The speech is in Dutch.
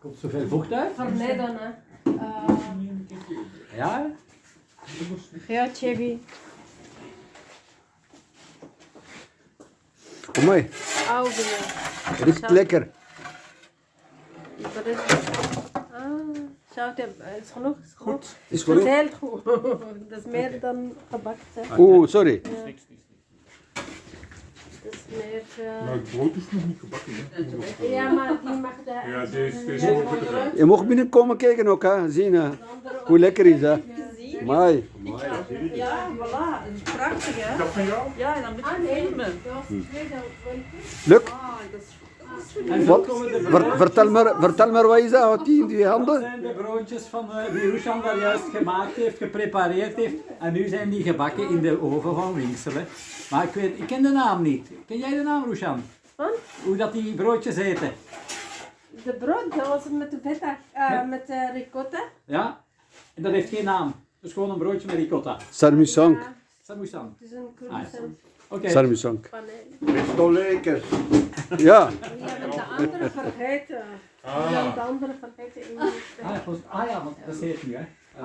Komt zoveel vocht uit? Vermijden, hè. Ja? Ja, Chevy. Oh, mooi. Oude. Riecht lekker. Dat is... Zout is genoeg? Is goed. Is Dat is genoeg? heel goed. Dat is meer dan gebakt. Hè. Oeh, sorry. Ja. Dat is meer... Maar het brood is nog niet gebakken. Hè? Ja, maar die mag de... Ja, deze wordt goed. Je mag binnenkomen kijken ook, hè. Zien hoe lekker is, hè. Mooi. Ja, voilà. Dat is prachtig, hè? Is dat van jou? Ja, en dan moet je filmen. Luc, Ah, dat is En zo wat? komen de broodjes. Vertel maar, wat is dat? Wat die in die Dat handen? zijn de broodjes van die Rushan daar juist gemaakt heeft, geprepareerd heeft. En nu zijn die gebakken in de oven van Winksel. Hè. Maar ik ken de naam niet. Ken jij de naam, Rushan? Wat? Hoe dat die broodjes heten? De brood, dat was met de feta, met de ricotta. Ja? En dat heeft geen naam. Dat is gewoon een broodje met ricotta. Sarmusang. Ja, Samoesang. het is een Ah, ja. croissant Oké. Sarmusang. paneel. Is toch lekker? Ja. Je hebt de andere vergeten. Je hebt de andere vergeten in de... Ah ja, want dat is het nu, hè.